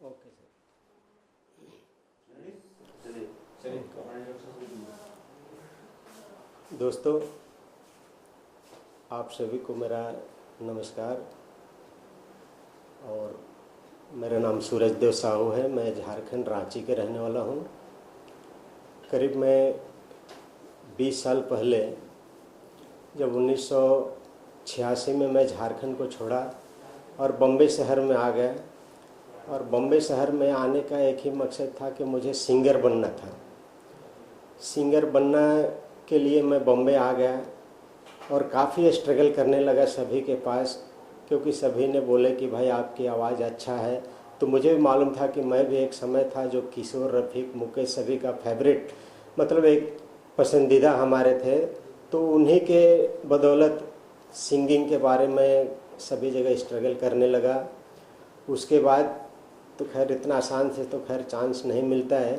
Okay sir. दोस्तों, आप सभी को मेरा नमस्कार। और मेरा नाम सूरज देव साहू है। मैं झारखंड रांची के रहने वाला हूँ। करीब मैं 20 साल पहले जब 1986 में मैं झारखंड को छोड़ा और बम्बई शहर में आ गया। और बम्बई शहर में आने का एक ही मकसद था कि मुझे सिंगर बनना था। सिंगर बनना के लिए मैं बम्बई आ गया और काफ़ी स्ट्रगल करने लगा सभी के पास, क्योंकि सभी ने बोले कि भाई आपकी आवाज़ अच्छा है। तो मुझे भी मालूम था कि मैं भी एक समय था जो किशोर, रफ़ीक, मुकेश सभी का फेवरेट, मतलब एक पसंदीदा हमारे थे। तो उन्हीं के बदौलत सिंगिंग के बारे में सभी जगह स्ट्रगल करने लगा। उसके बाद तो खैर इतना आसान से तो खैर चांस नहीं मिलता है,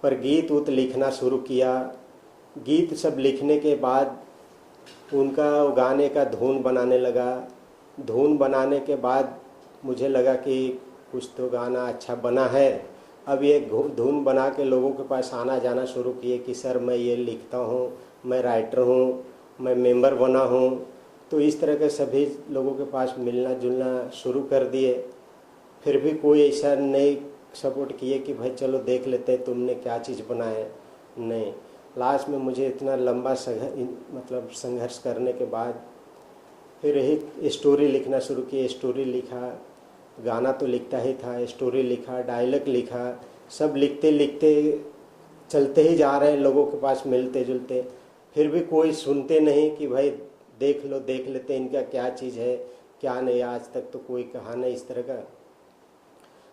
पर गीत उत लिखना शुरू किया। गीत सब लिखने के बाद उनका गाने का धुन बनाने लगा। धुन बनाने के बाद मुझे लगा कि कुछ तो गाना अच्छा बना है। अब ये धुन बना के लोगों के पास आना जाना शुरू किए कि सर मैं ये लिखता हूँ, मैं राइटर हूँ, मैं मेंबर बना हूँ। तो इस तरह के सभी लोगों के पास मिलना जुलना शुरू कर दिए। फिर भी कोई ऐसा नहीं सपोर्ट किए कि भाई चलो देख लेते हैं तुमने क्या चीज़ बनाए। नहीं, लास्ट में मुझे इतना लंबा संघर्ष करने के बाद फिर यही स्टोरी लिखना शुरू की। स्टोरी लिखा, गाना तो लिखता ही था, स्टोरी लिखा, डायलॉग लिखा, सब लिखते लिखते चलते ही जा रहे हैं लोगों के पास मिलते जुलते। फिर भी कोई सुनते नहीं कि भाई देख लो, देख लेते इनका क्या चीज़ है क्या नहीं। आज तक तो कोई कहा नहीं इस तरह का।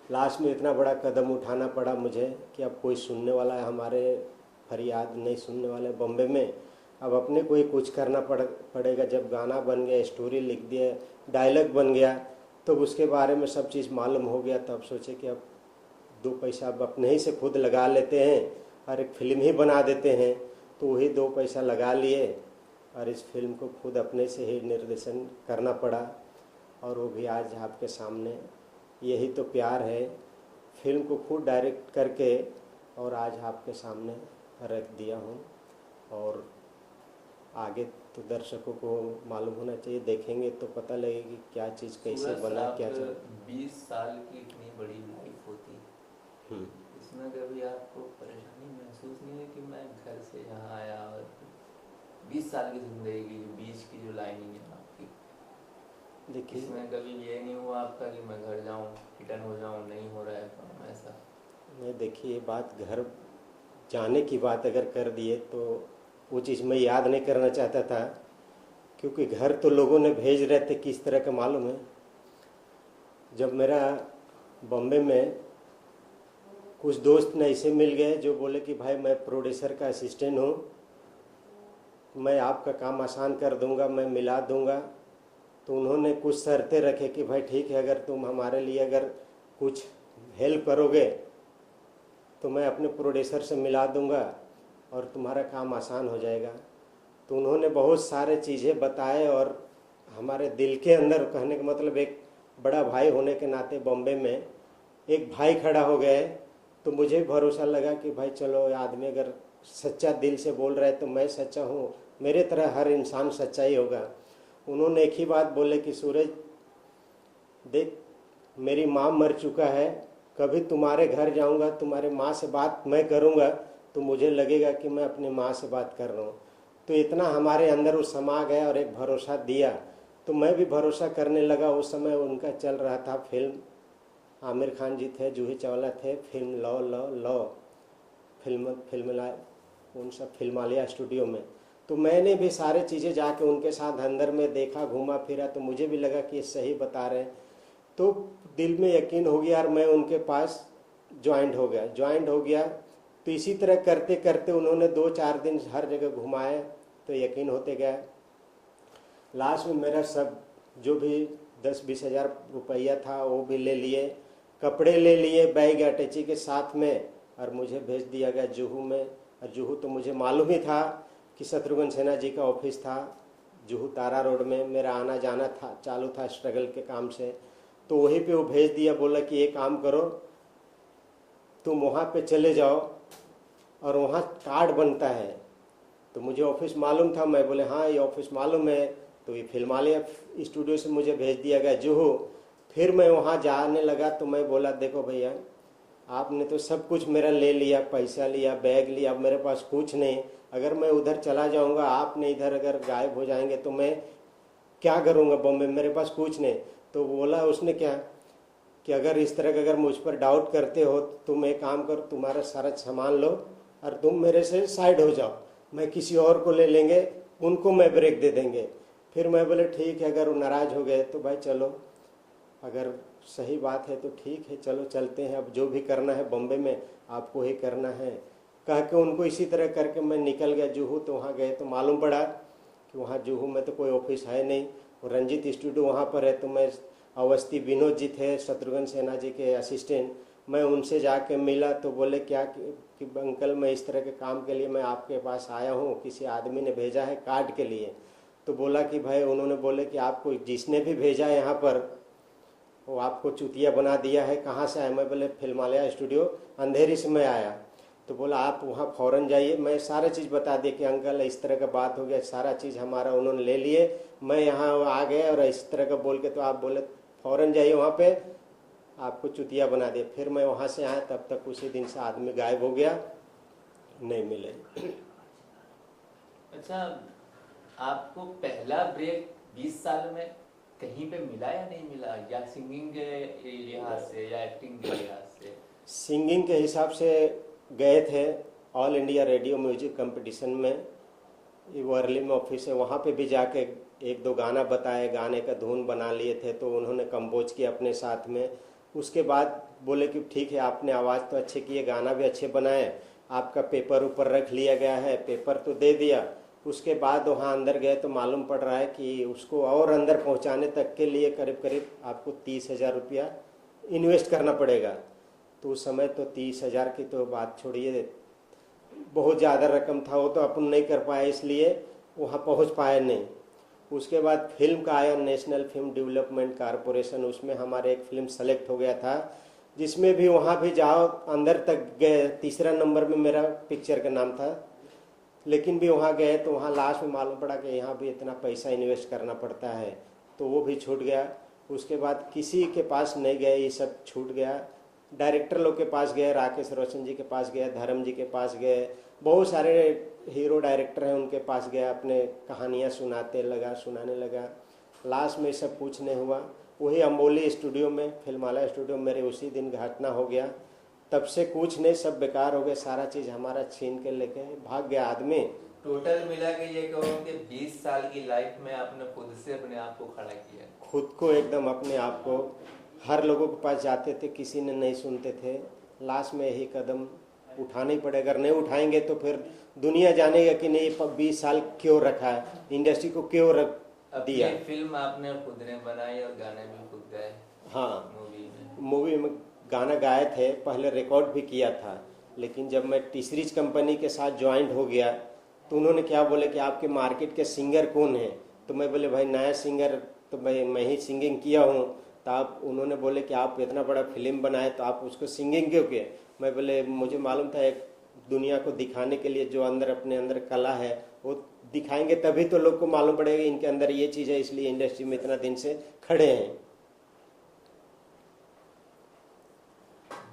लास्ट में इतना बड़ा कदम उठाना पड़ा मुझे कि अब कोई सुनने वाला है, हमारे फरियाद नहीं सुनने वाले बॉम्बे में। अब अपने को ही कुछ करना पड़ेगा। जब गाना बन गया, स्टोरी लिख दिया, डायलॉग बन गया, तो उसके बारे में सब चीज़ मालूम हो गया। तब सोचे कि अब 2 पैसा अब अपने ही से खुद लगा लेते हैं और एक फिल्म ही बना देते हैं। तो वही 2 पैसा लगा लिए और इस फिल्म को खुद अपने से ही निर्देशन करना पड़ा। और वो भी आज आपके सामने। यही तो प्यार है। फिल्म को खुद डायरेक्ट करके और आज आपके सामने रख दिया हूँ। और आगे तो दर्शकों को मालूम होना चाहिए, देखेंगे तो पता लगेगा कि क्या चीज़ कैसे बना, क्या चीज़। 20 साल की इतनी बड़ी लाइफ होती है, इसमें कभी आपको परेशानी महसूस नहीं हुई कि मैं घर से यहाँ आया और 20 साल की जिंदगी की बीच की जो लाइनिंग है आपकी, देखिए इसमें कभी ये नहीं हुआ आपका कि मैं घर जाऊँ, रिटर्न हो जाऊँ, नहीं हो रहा है काम ऐसा? नहीं, देखिए बात घर जाने की बात अगर कर दिए तो वो चीज़ मैं याद नहीं करना चाहता था, क्योंकि घर तो लोगों ने भेज रहे थे किस तरह का मालूम है। जब मेरा बॉम्बे में कुछ दोस्त ने ऐसे मिल गए जो बोले कि भाई मैं प्रोड्यूसर का असिस्टेंट हूँ, मैं आपका काम आसान कर दूंगा, मैं मिला दूंगा। तो उन्होंने कुछ शर्तें रखे कि भाई ठीक है, अगर तुम हमारे लिए अगर कुछ हेल्प करोगे तो मैं अपने प्रोड्यूसर से मिला दूंगा और तुम्हारा काम आसान हो जाएगा। तो उन्होंने बहुत सारे चीज़ें बताए और हमारे दिल के अंदर, कहने का मतलब एक बड़ा भाई होने के नाते बॉम्बे में एक भाई खड़ा हो गए। तो मुझे भरोसा लगा कि भाई चलो आदमी अगर सच्चा दिल से बोल रहा है तो मैं सच्चा हूँ, मेरे तरह हर इंसान सच्चा ही होगा। उन्होंने एक ही बात बोले कि सूरज देख, मेरी माँ मर चुका है, कभी तुम्हारे घर जाऊंगा, तुम्हारे माँ से बात मैं करूंगा तो मुझे लगेगा कि मैं अपनी माँ से बात कर रहा हूँ। तो इतना हमारे अंदर वो समा गया और एक भरोसा दिया। तो मैं भी भरोसा करने लगा। उस समय उनका चल रहा था फिल्म, आमिर खान जी थे, जूही चावला थे, फिल्म लॉ लॉ लॉ उन सब फिल्मालिया स्टूडियो में। तो मैंने भी सारे चीज़ें जाके उनके साथ अंदर में देखा, घूमा फिरा, तो मुझे भी लगा कि ये सही बता रहे हैं। तो दिल में यकीन हो गया और मैं उनके पास ज्वाइंट हो गया। तो इसी तरह करते करते उन्होंने 2-4 दिन हर जगह घुमाए, तो यकीन होते गया। लास्ट में मेरा सब जो भी 10-20 हज़ार रुपया था वो भी ले लिए, कपड़े ले लिए बैग अटैची के साथ में, और मुझे भेज दिया गया जुहू में। और जुहू तो मुझे मालूम ही था कि शत्रुघ्न सिन्हा जी का ऑफिस था जुहू तारा रोड में। मेरा आना जाना था चालू था स्ट्रगल के काम से। तो वहीं पे वो भेज दिया, बोला कि ये काम करो, तुम वहाँ पे चले जाओ और वहाँ कार्ड बनता है। तो मुझे ऑफिस मालूम था, मैं बोले हाँ ये ऑफिस मालूम है। तो ये फिल्मालय स्टूडियो से मुझे भेज दिया गया जुहू। फिर मैं वहाँ जाने लगा तो मैं बोला देखो भैया, आपने तो सब कुछ मेरा ले लिया, पैसा लिया, बैग लिया, अब मेरे पास कुछ नहीं। अगर मैं उधर चला जाऊँगा, आपने इधर अगर गायब हो जाएंगे तो मैं क्या करूँगा बॉम्बे में, मेरे पास कुछ नहीं। तो बोला उसने क्या कि अगर इस तरह का अगर मुझ पर डाउट करते हो तो तुम एक काम करो, तुम्हारा सारा सामान लो और तुम मेरे से साइड हो जाओ, मैं किसी और को ले लेंगे, उनको मैं ब्रेक दे देंगे। फिर मैं बोले ठीक है, अगर वो नाराज़ हो गए तो भाई चलो, अगर सही बात है तो ठीक है, चलो चलते हैं, अब जो भी करना है बॉम्बे में आपको ही करना है। कह के उनको इसी तरह करके मैं निकल गया जुहू। तो वहाँ गए तो मालूम पड़ा कि वहाँ जुहू में तो कोई ऑफिस है नहीं, और रंजीत स्टूडियो वहाँ पर है। तो मैं अवस्थी विनोद जी थे, शत्रुघ्न सिन्हा जी के असिस्टेंट, मैं उनसे जाके मिला तो बोले क्या कि अंकल मैं इस तरह के काम के लिए मैं आपके पास आया हूँ, किसी आदमी ने भेजा है कार्ड के लिए। तो बोला कि भाई, उन्होंने बोले कि आपको जिसने भी भेजा है यहाँ पर वो आपको चुतिया बना दिया है, कहाँ से आया। मैं बोले फिल्मालय स्टूडियो अंधेरी से मैं आया। तो बोला आप वहाँ फ़ौरन जाइए। मैं सारा चीज़ बता दिए कि अंकल इस तरह का बात हो गया, सारा चीज़ हमारा उन्होंने ले लिए, मैं यहाँ आ गए और इस तरह का बोल के। तो आप बोले फ़ौरन जाइए वहाँ पे, आपको चुतिया बना दिया। फिर मैं वहाँ से आया, तब तक उसी दिन से आदमी गायब हो गया, नहीं मिले। अच्छा, आपको पहला ब्रेक 20 साल में कहीं पे मिला या नहीं मिला, या सिंगिंग के लिहाज से या एक्टिंग के लिहाज से? सिंगिंग के हिसाब से गए थे all India radio music competition में, ये वर्ली में ऑफिस है, वहाँ पे भी जाके एक दो गाना बताए, गाने का धुन बना लिए थे तो उन्होंने कंपोज किया अपने साथ में। उसके बाद बोले कि ठीक है, आपने आवाज़ तो अच्छे किए, गाना भी अच्छे बनाए, आपका पेपर ऊपर रख लिया गया है, पेपर तो दे दिया। उसके बाद वहाँ अंदर गए तो मालूम पड़ रहा है कि उसको और अंदर पहुँचाने तक के लिए करीब करीब आपको 30,000 रुपया इन्वेस्ट करना पड़ेगा। तो उस समय तो 30,000 की तो बात छोड़िए, बहुत ज़्यादा रकम था, वो तो अपन नहीं कर पाए, इसलिए वहाँ पहुँच पाए नहीं। उसके बाद फिल्म का आया नेशनल फिल्म डेवलपमेंट कॉरपोरेशन, उसमें हमारे एक फिल्म सेलेक्ट हो गया था, जिसमें भी वहाँ भी जाओ अंदर तक गए, तीसरा नंबर में मेरा पिक्चर का नाम था। लेकिन भी वहाँ गए तो वहाँ लास्ट में मालूम पड़ा कि यहाँ भी इतना पैसा इन्वेस्ट करना पड़ता है, तो वो भी छूट गया। उसके बाद किसी के पास नहीं गए, ये सब छूट गया। डायरेक्टर लोग के पास गए, राकेश रोशन जी के पास गए, धर्म जी के पास गए, बहुत सारे हीरो डायरेक्टर हैं उनके पास गया, अपने कहानियाँ सुनाने लगा। लास्ट में सब कुछ नहीं हुआ। वही अम्बोली स्टूडियो में, फिल्मालय स्टूडियो में मेरे उसी दिन घटना हो गया। तब से कुछ नहीं, सब बेकार हो गया, सारा चीज़ हमारा छीन के लेके भाग गया आदमी। टोटल मिला के ये कहो कि 20 साल की लाइफ में आपने खुद से अपने आप को खड़ा किया? खुद को एकदम अपने आप को, हर लोगों के पास जाते थे, किसी ने नहीं सुनते थे। लास्ट में यही कदम उठाना ही पड़ेगा, अगर नहीं उठाएंगे तो फिर दुनिया जानेगा कि नहीं 20 साल क्यों रखा है, इंडस्ट्री को क्यों रख दिया। फिल्म आपने खुद ने बनाई और गाने भी खुद गाए? हाँ, मूवी में गाना गाए थे, पहले रिकॉर्ड भी किया था, लेकिन जब मैं टी सीरीज कंपनी के साथ ज्वाइंट हो गया तो उन्होंने क्या बोले कि आपके मार्केट के सिंगर कौन है। तो मैं बोले भाई नया सिंगर तो मैं ही सिंगिंग किया हूँ। तो आप, उन्होंने बोले कि आप इतना बड़ा फिल्म बनाए तो आप उसको सिंगिंग क्यों किए। मैं बोले मुझे मालूम था एक दुनिया को दिखाने के लिए जो अंदर अपने अंदर कला है वो दिखाएंगे, तभी तो लोग को मालूम पड़ेगा इनके अंदर ये चीज़ है, इसलिए इंडस्ट्री में इतना दिन से खड़े हैं।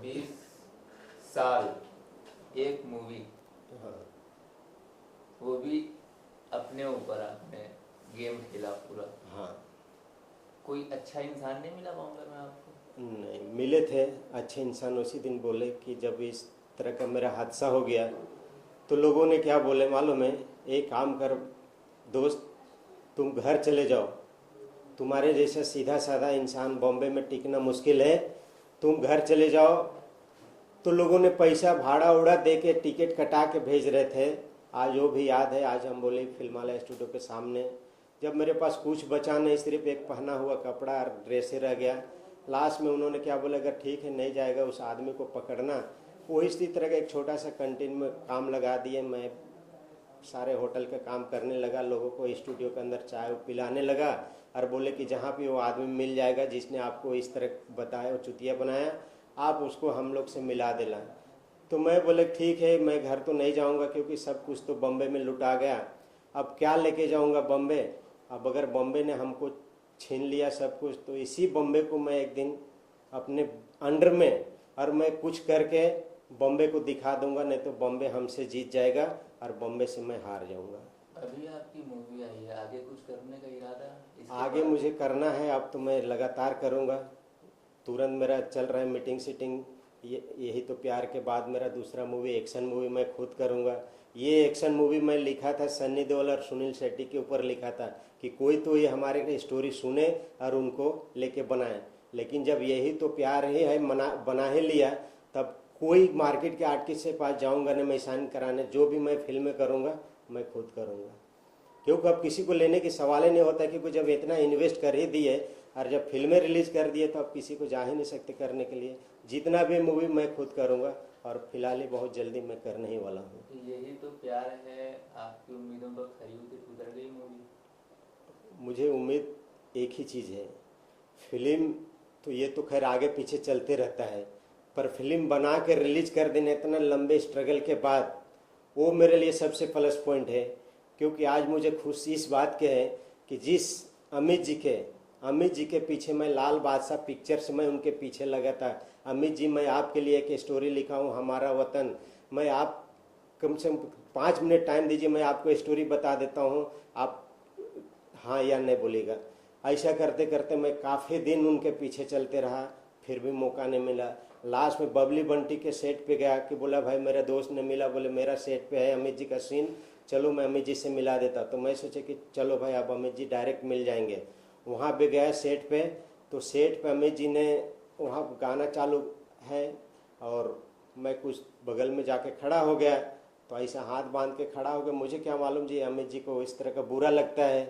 20 साल एक मूवी, हाँ, वो भी अपने ऊपर आपने गेम खेला पूरा। हाँ। कोई अच्छा इंसान नहीं मिला बॉम्बे में आपको? नहीं मिले थे अच्छे इंसान। उसी दिन बोले कि जब इस तरह का मेरा हादसा हो गया तो लोगों ने क्या बोले मालूम है, एक काम कर दोस्त, तुम घर चले जाओ, तुम्हारे जैसा सीधा साधा इंसान बॉम्बे में टिकना मुश्किल है, तुम घर चले जाओ। तो लोगों ने पैसा भाड़ा उड़ा दे के टिकट कटा के भेज रहे थे। आज वो भी याद है, आज हम बोले फिल्मालय स्टूडियो के सामने, जब मेरे पास कुछ बचा नहीं, सिर्फ एक पहना हुआ कपड़ा और ड्रेस ही रह गया। लास्ट में उन्होंने क्या बोला, अगर ठीक है नहीं जाएगा उस आदमी को पकड़ना। वो इसी तरह का एक छोटा सा कैंटीन में काम लगा दिए, मैं सारे होटल का काम करने लगा, लोगों को स्टूडियो के अंदर चाय पिलाने लगा और बोले कि जहाँ भी वो आदमी मिल जाएगा जिसने आपको इस तरह बताया, वो चुतिया बनाया, आप उसको हम लोग से मिला देना। तो मैं बोले ठीक है, मैं घर तो नहीं जाऊंगा क्योंकि सब कुछ तो बम्बे में लुटा गया, अब क्या लेके जाऊंगा बम्बे। अब अगर बम्बे ने हमको छीन लिया सब कुछ, तो इसी बम्बे को मैं एक दिन अपने अंडर में और मैं कुछ करके बम्बे को दिखा दूंगा, नहीं तो बम्बे हमसे जीत जाएगा और बम्बे से मैं हार जाऊंगा। अभी आपकी मूवी आई है, आगे कुछ करने का इरादा इसके आगे बाद? मुझे करना है, अब तो मैं लगातार करूंगा। तुरंत मेरा चल रहा है मीटिंग सीटिंग, यही तो प्यार के बाद मेरा दूसरा मूवी एक्शन मूवी मैं खुद करूंगा। ये एक्शन मूवी मैं लिखा था सन्नी देओल और सुनील शेट्टी के ऊपर लिखा था कि कोई तो ये हमारे स्टोरी सुने और उनको लेके बनाए, लेकिन जब यही तो प्यार ही है बना ही लिया, तब कोई मार्केट के आर्टिस्ट से पास जाऊंगा नहीं मैं साइन कराने। जो भी मैं फिल्में करूंगा मैं खुद करूंगा, क्योंकि अब किसी को लेने की सवाल ही नहीं होता, क्योंकि जब इतना इन्वेस्ट कर ही दिए और जब फिल्में रिलीज कर दिए तो अब किसी को जा ही नहीं सकते करने के लिए। जितना भी मूवी मैं खुद करूंगा और फिलहाल ही बहुत जल्दी मैं करने ही वाला हूँ। यही तो प्यार है, आपकी उम्मीदों पर खरी उतर गई मूवी। मुझे उम्मीद एक ही चीज़ है, फिल्म तो ये तो खैर आगे पीछे चलते रहता है, पर फिल्म बना के रिलीज कर देना इतना लंबे स्ट्रगल के बाद, वो मेरे लिए सबसे प्लस पॉइंट है। क्योंकि आज मुझे खुशी इस बात के है कि जिस अमित जी के पीछे मैं लाल बादशाह पिक्चर से मैं उनके पीछे लगा था। अमित जी, मैं आपके लिए एक स्टोरी लिखा हूँ, हमारा वतन। मैं आप कम से कम 5 मिनट टाइम दीजिए, मैं आपको स्टोरी बता देता हूँ, आप हाँ या नहीं बोलिएगा। ऐसा करते करते मैं काफ़ी दिन उनके पीछे चलते रहा, फिर भी मौका नहीं मिला। लास्ट में बबली बंटी के सेट पे गया कि बोला भाई मेरा दोस्त ने मिला, बोले मेरा सेट पे है अमित जी का सीन, चलो मैं अमित जी से मिला देता। तो मैं सोचा कि चलो भाई अब अमित जी डायरेक्ट मिल जाएंगे। वहाँ पे गया सेट पे, तो सेट पे अमित जी ने वहाँ गाना चालू है और मैं कुछ बगल में जाके खड़ा हो गया, तो ऐसा हाथ बांध के खड़ा हो गया। मुझे क्या मालूम जी अमित जी को इस तरह का बुरा लगता है।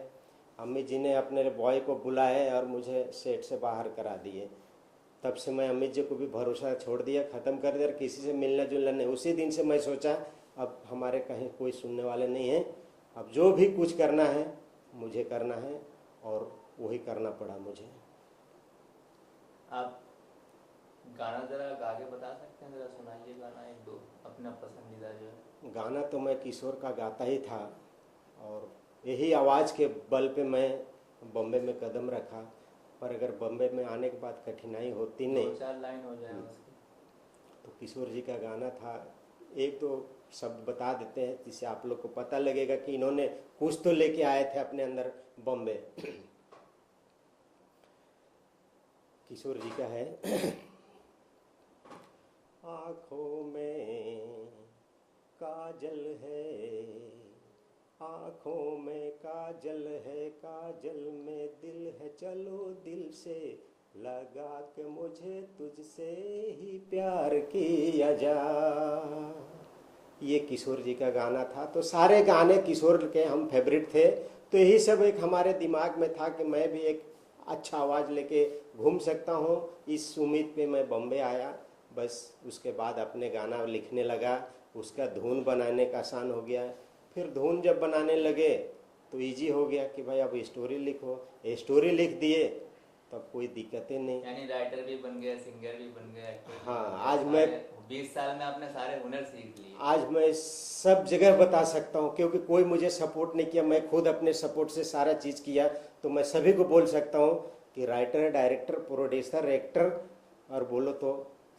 अमित जी ने अपने बॉय को बुलाया और मुझे सेट से बाहर करा दिए। तब से मैं अमित जी को भी भरोसा छोड़ दिया, ख़त्म कर दिया, किसी से मिलना जुलना नहीं। उसी दिन से मैं सोचा अब हमारे कहीं कोई सुनने वाले नहीं हैं, अब जो भी कुछ करना है मुझे करना है, और वही करना पड़ा मुझे। आप गाना जरा गा के बता सकते हैं? जरा सुनाइए गाना एक दो अपना पसंदीदा जो है। गाना तो मैं किशोर का गाता ही था, और यही आवाज़ के बल पे मैं बॉम्बे में कदम रखा। पर अगर बॉम्बे में आने के बाद कठिनाई होती नहीं, 2-4 लाइन हो जाए उसकी। तो किशोर जी का गाना था, एक दो शब्द बता देते हैं जिससे आप लोग को पता लगेगा कि इन्होंने कुछ तो लेके आए थे अपने अंदर बॉम्बे। किशोर जी का है। आँखों में काजल है, आँखों में काजल है, काजल में दिल है, चलो दिल से लगा के मुझे तुझसे ही प्यार किया जा। ये किशोर जी का गाना था। तो सारे गाने किशोर के हम फेवरेट थे, तो यही सब एक हमारे दिमाग में था कि मैं भी एक अच्छा आवाज़ लेके घूम सकता हूँ। इस उम्मीद पे मैं बॉम्बे आया। बस उसके बाद अपने गाना लिखने लगा, उसका धुन बनाने का आसान हो गया। फिर धुन जब बनाने लगे तो इजी हो गया कि भाई अब स्टोरी लिखो। स्टोरी लिख दिए तब कोई दिक्कतें नहीं। यानी राइटर भी बन गया, सिंगर भी बन गया, एक्टर भी हाँ, बन गया। आज मैं 20 साल में आपने सारे हुनर सीख लिए। आज मैं सब जगह बता सकता हूँ, क्योंकि कोई मुझे सपोर्ट नहीं किया, मैं खुद अपने सपोर्ट से सारा चीज़ किया। तो मैं सभी को बोल सकता हूँ कि राइटर, डायरेक्टर, प्रोड्यूसर, एक्टर और बोलो तो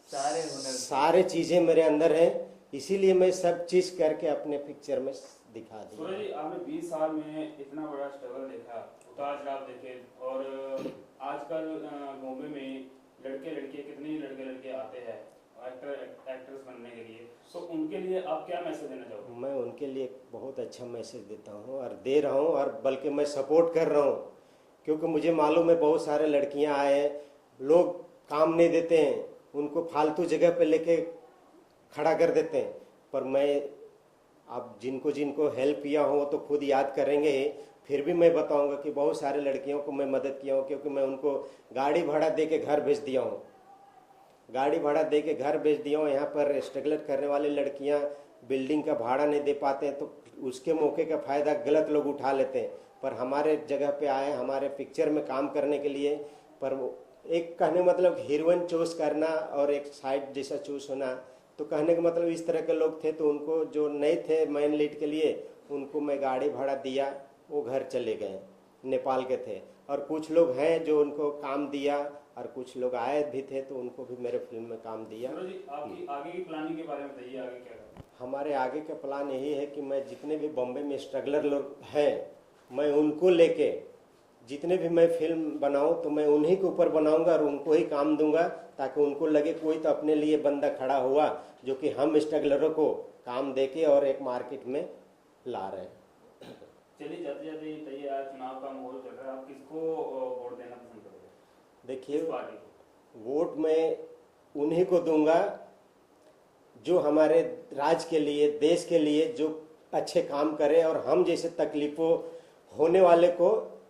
सारे हुनर, सारे चीज़ें मेरे अंदर हैं। इसीलिए मैं सब चीज़ करके अपने पिक्चर में दिखा दी। सूरज जी, आपने 20 साल में इतना बड़ा स्ट्रगल देखा, उतार चढ़ाव देखे, और आजकल बॉम्बे में लड़के लड़कियां कितने ही लड़के आते हैं एक्टर्स बनने के लिए, तो उनके लिए आप क्या मैसेज देना चाहोगे? मैं उनके लिए बहुत अच्छा मैसेज देता हूँ और दे रहा हूँ, और बल्कि मैं सपोर्ट कर रहा हूँ। क्योंकि मुझे मालूम है बहुत सारे लड़कियाँ आए हैं, लोग काम नहीं देते हैं, उनको फालतू जगह पे लेके खड़ा कर देते हैं। पर मैं अब जिनको जिनको हेल्प किया हो तो खुद याद करेंगे। फिर भी मैं बताऊंगा कि बहुत सारे लड़कियों को मैं मदद किया हूँ, क्योंकि मैं उनको गाड़ी भाड़ा दे के घर भेज दिया हूँ। गाड़ी भाड़ा दे के घर भेज दिया हूँ। यहाँ पर स्ट्रगल करने वाली लड़कियाँ बिल्डिंग का भाड़ा नहीं दे पाते हैं, तो उसके मौके का फ़ायदा गलत लोग उठा लेते हैं। पर हमारे जगह पे आए, हमारे पिक्चर में काम करने के लिए, पर एक कहने का मतलब हीरोइन चूज करना और एक साइड जैसा चूज होना, तो कहने का मतलब इस तरह के लोग थे, तो उनको जो नहीं थे मेन लीड के लिए उनको मैं गाड़ी भाड़ा दिया, वो घर चले गए, नेपाल के थे। और कुछ लोग हैं जो उनको काम दिया, और कुछ लोग आए भी थे तो उनको भी मेरे फिल्म में काम दिया। सूरज जी, आपकी आगे की प्लानिंग के बारे में बताइए, आगे क्या करना है? हमारे आगे का प्लान यही है कि मैं जितने भी बॉम्बे में स्ट्रगलर लोग हैं, मैं उनको लेके जितने भी मैं फिल्म बनाऊं तो मैं उन्हीं के ऊपर बनाऊंगा और उनको ही काम दूंगा, ताकि उनको लगे कोई तो अपने लिए बंदा खड़ा हुआ जो कि हम स्ट्रगलरों को काम देके और एक मार्केट में ला रहे हैं। चलिए, जाते जाते बताइए, आज चुनाव का माहौल चल रहा है, आप किसको वोट देना पसंद करोगे? देखिए, किस पार्टी को? वोट मैं उन्हीं को दूंगा जो हमारे राज्य के लिए, देश के लिए जो अच्छे काम करे और हम जैसे तकलीफों होने वाले को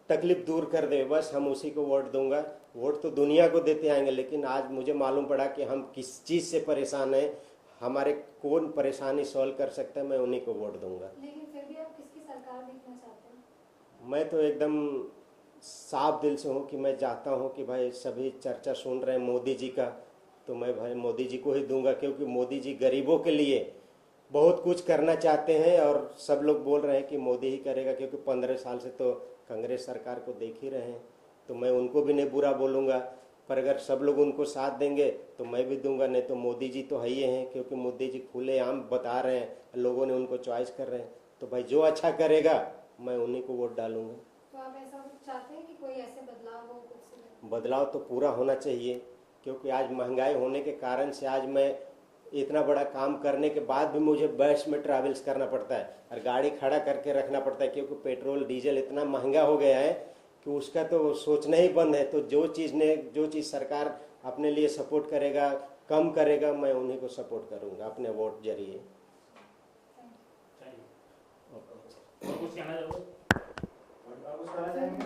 तकलीफ दूर कर दे, बस हम उसी को वोट दूंगा। वोट तो दुनिया को देते आएंगे, लेकिन आज मुझे मालूम पड़ा कि हम किस चीज़ से परेशान हैं, हमारे कौन परेशानी सॉल्व कर सकता है, मैं उन्हीं को वोट दूंगा। लेकिन फिर भी आप किसकी सरकार देखना चाहते हैं? मैं तो एकदम साफ दिल से हूँ कि मैं चाहता हूँ कि भाई सभी चर्चा सुन रहे हैं मोदी जी का, तो मैं भाई मोदी जी को ही दूंगा, क्योंकि मोदी जी गरीबों के लिए बहुत कुछ करना चाहते हैं और सब लोग बोल रहे हैं कि मोदी ही करेगा, क्योंकि 15 साल से तो कांग्रेस सरकार को देख ही रहे हैं। तो मैं उनको भी नहीं बुरा बोलूँगा, पर अगर सब लोग उनको साथ देंगे तो मैं भी दूंगा, नहीं तो मोदी जी तो है ही हैं, क्योंकि मोदी जी खुलेआम बता रहे हैं, लोगों ने उनको चॉइस कर रहे हैं। तो भाई जो अच्छा करेगा मैं उन्हीं को वोट डालूंगा। तो आप ऐसा कुछ चाहते हैं कि कोई ऐसे बदलाव हो कुछ से? बदलाव तो पूरा होना चाहिए, क्योंकि आज महंगाई होने के कारण से आज मैं इतना बड़ा काम करने के बाद भी मुझे बस में ट्रैवल्स करना पड़ता है और गाड़ी खड़ा करके रखना पड़ता है, क्योंकि पेट्रोल डीजल इतना महंगा हो गया है कि उसका तो सोचना ही बंद है। तो जो चीज़ सरकार अपने लिए सपोर्ट करेगा, कम करेगा, मैं उन्हीं को सपोर्ट करूंगा अपने वोट जरिए। और कुछ कहना चाहोगे? और कुछ कहना चाहेंगे?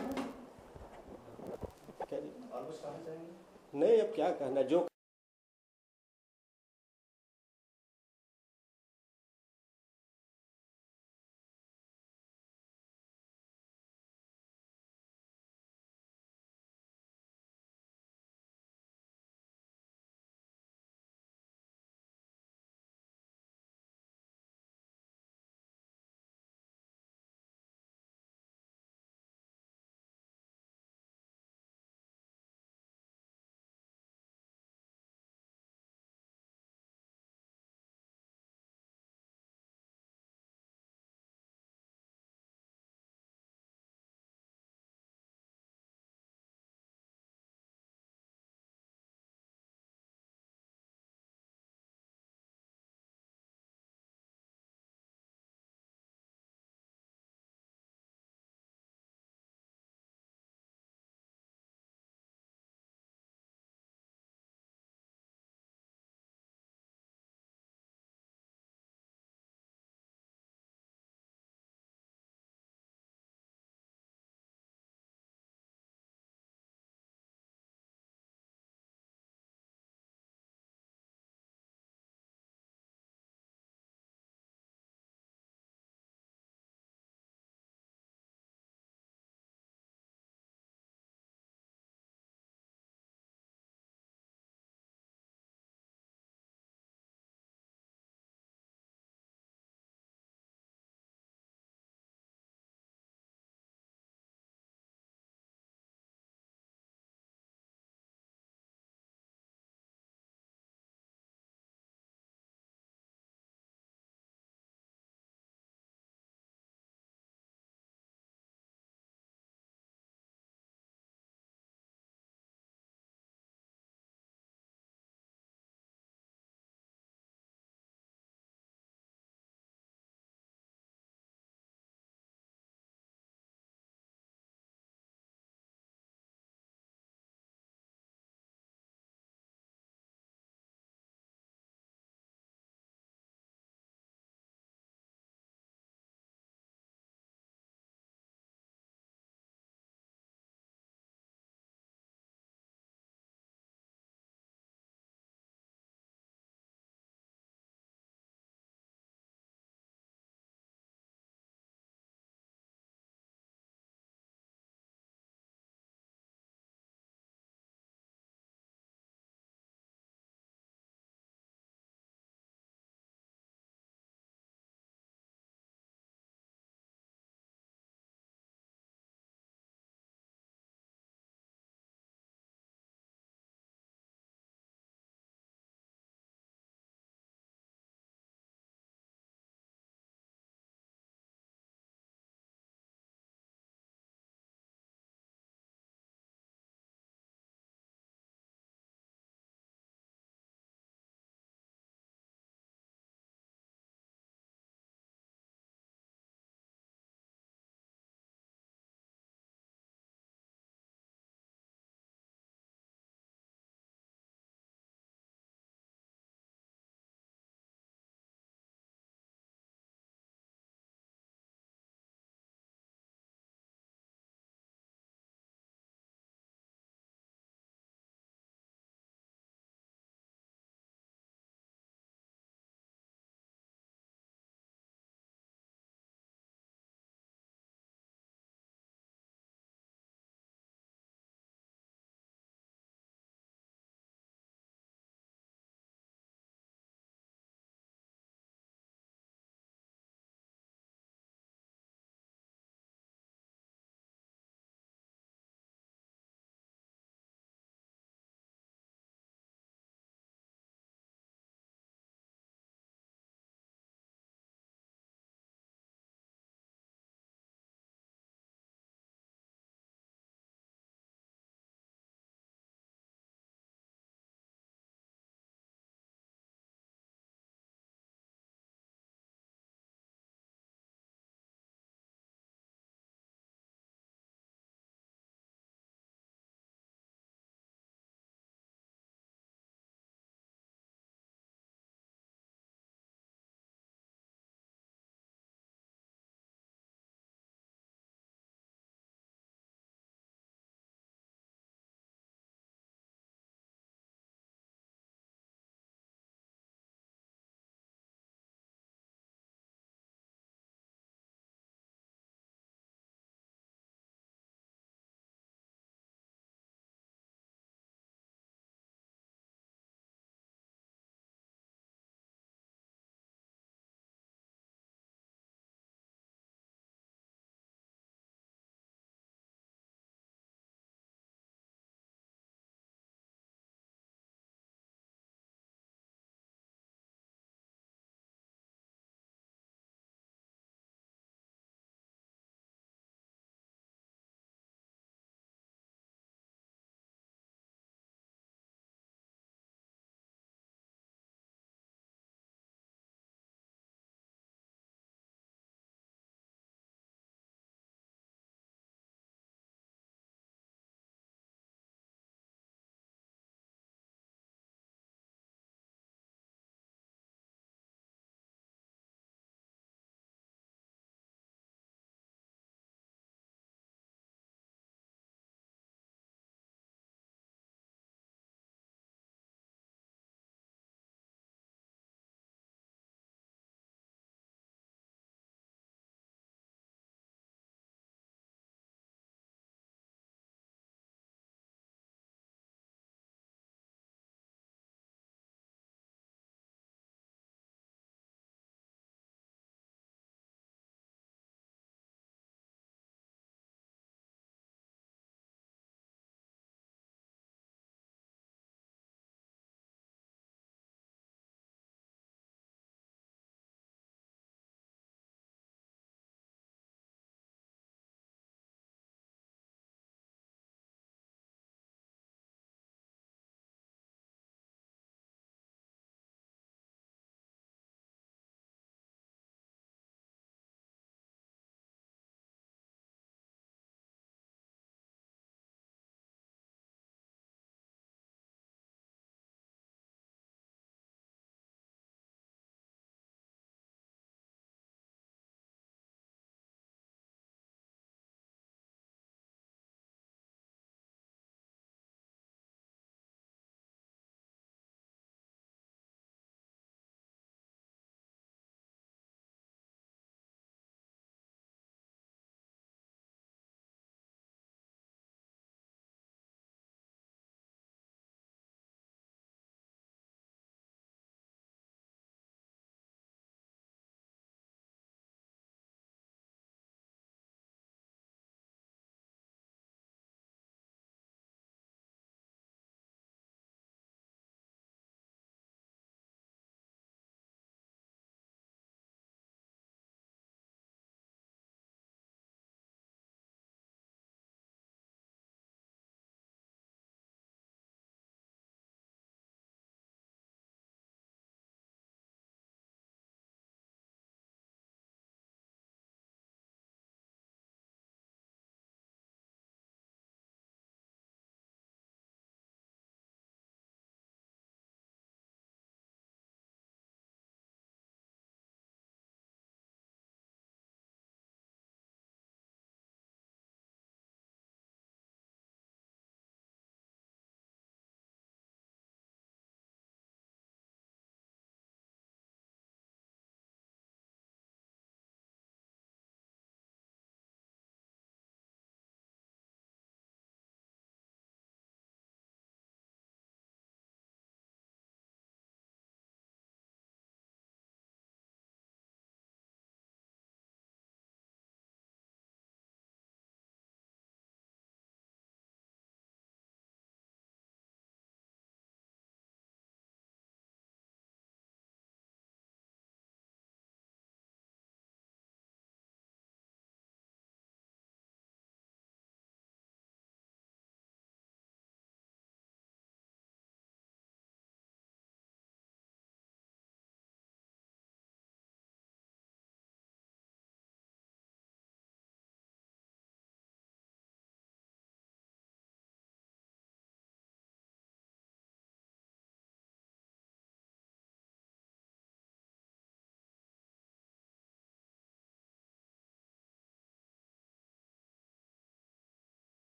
क्या जी? और कुछ कहना चाहेंगे? नहीं, अब क्या कहना, जो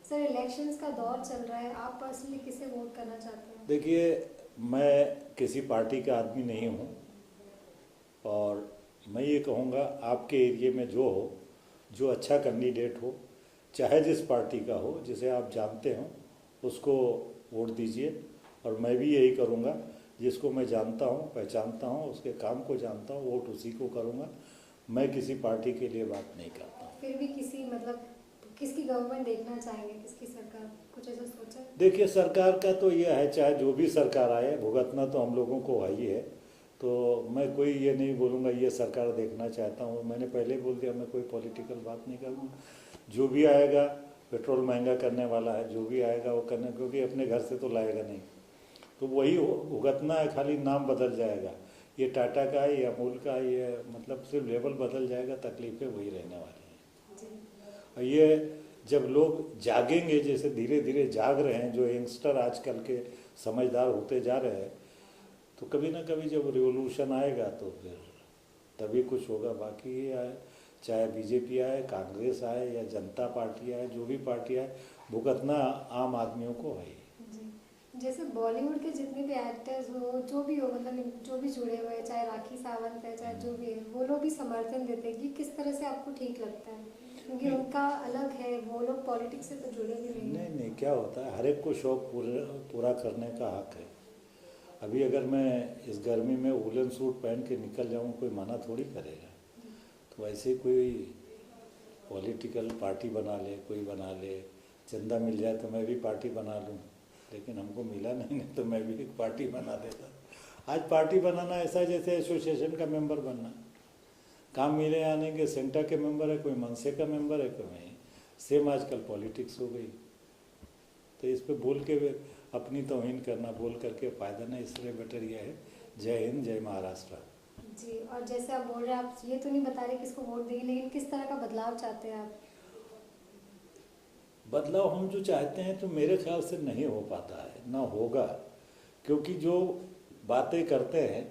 सर इलेक्शंस का दौर चल रहा है, आप पर्सनली किसे वोट करना चाहते हैं? देखिए, मैं किसी पार्टी का आदमी नहीं हूँ और मैं ये कहूँगा आपके एरिया में जो हो, जो अच्छा कैंडिडेट हो, चाहे जिस पार्टी का हो, जिसे आप जानते हो उसको वोट दीजिए। और मैं भी यही करूँगा, जिसको मैं जानता हूँ, पहचानता हूँ, उसके काम को जानता हूँ, वोट उसी को करूँगा। मैं किसी पार्टी के लिए बात नहीं करता हूँ। फिर भी किसी मतलब किसकी गवर्नमेंट देखना चाहेंगे, किसकी सरकार, कुछ ऐसा सोचा है? देखिए, सरकार का तो यह है, चाहे जो भी सरकार आए, भुगतना तो हम लोगों को आई है। तो मैं कोई ये नहीं बोलूँगा ये सरकार देखना चाहता हूँ। मैंने पहले बोल दिया, मैं कोई पॉलिटिकल बात नहीं करूँगा। जो भी आएगा, पेट्रोल महंगा करने वाला है, जो भी आएगा वो करने, क्योंकि अपने घर से तो लाएगा नहीं, तो वही भुगतना है, खाली नाम बदल जाएगा। ये टाटा का है, ये अमूल का है, ये मतलब सिर्फ लेवल बदल जाएगा, तकलीफें वही रहने वाली हैं। जी। और ये जब लोग जागेंगे, जैसे धीरे धीरे जाग रहे हैं, जो यंगस्टर आजकल के समझदार होते जा रहे हैं, तो कभी ना कभी जब रिवोल्यूशन आएगा तो फिर तभी कुछ होगा। बाकी ये आए, चाहे बीजेपी आए, कांग्रेस आए या जनता पार्टी आए, जो भी पार्टी आए, भुगतना आम आदमियों को है। जी, जैसे बॉलीवुड के जितने भी एक्टर्स हो, जो भी हो, मतलब जो भी जुड़े हुए हैं, चाहे राखी सावंत है, चाहे जो भी है, वो लोग भी समर्थन देते हैं। ये किस तरह से आपको ठीक लगता है? क्योंकि उनका अलग है, वो लोग पॉलिटिक्स से तो जुड़े भी नहीं हैं। नहीं, क्या होता है, हर एक को शौक पूरा करने का हक है। अभी अगर मैं इस गर्मी में वूलन सूट पहन के निकल जाऊँ, कोई मना थोड़ी करेगा। तो ऐसे कोई पॉलिटिकल पार्टी बना ले, कोई बना ले, चंदा मिल जाए तो मैं भी पार्टी बना लूँ, लेकिन हमको मिला नहीं, तो मैं भी एक पार्टी बना देता। आज पार्टी बनाना ऐसा है जैसे एसोसिएशन का मेंबर बनना। काम मिले आने के, सेंटा के मेंबर है, कोई मनसे का मेंबर है, कोई नहीं। सेम आजकल पॉलिटिक्स हो गई। तो इस पे बोल के अपनी तौहीन करना, बोल करके फ़ायदा नहीं, इसलिए बेटर यह है। जय हिंद, जय महाराष्ट्र। जी, और जैसे आप बोल रहे हैं, आप ये तो नहीं बता रहे किसको वोट देंगे, लेकिन किस तरह का बदलाव चाहते हैं आप? बदलाव हम जो चाहते हैं तो मेरे ख्याल से नहीं हो पाता है, ना होगा। क्योंकि जो बातें करते हैं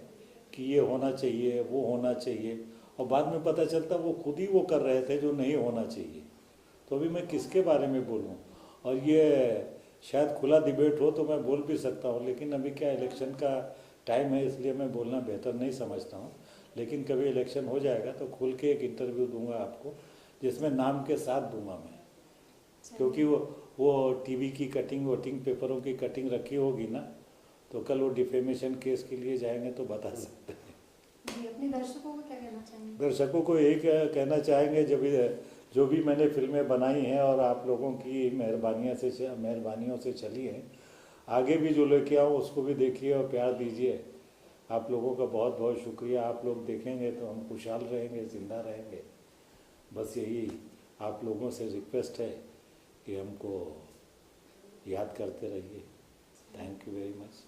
कि ये होना चाहिए, वो होना चाहिए, और बाद में पता चलता वो खुद ही वो कर रहे थे जो नहीं होना चाहिए। तो अभी मैं किसके बारे में बोलूं? और ये शायद खुला डिबेट हो तो मैं बोल भी सकता हूं, लेकिन अभी क्या इलेक्शन का टाइम है, इसलिए मैं बोलना बेहतर नहीं समझता हूं। लेकिन कभी इलेक्शन हो जाएगा तो खुल के एक इंटरव्यू दूंगा आपको, जिसमें नाम के साथ दूंगा मैं। क्योंकि वो टीवी की कटिंग, वोटिंग पेपरों की कटिंग रखी होगी ना, तो कल वो डिफेमेशन केस के लिए जाएंगे तो बता सकते हैं। जी, अपने दर्शकों को क्या कहना चाहेंगे? दर्शकों को यही कहना चाहेंगे, जब जो भी मैंने फिल्में बनाई हैं और आप लोगों की मेहरबानियों से चली हैं, आगे भी जो लेके आओ उसको भी देखिए और प्यार दीजिए। आप लोगों का बहुत बहुत शुक्रिया। आप लोग देखेंगे तो हम खुशहाल रहेंगे, ज़िंदा रहेंगे। बस यही आप लोगों से रिक्वेस्ट है कि हमको याद करते रहिए। Thank you very much.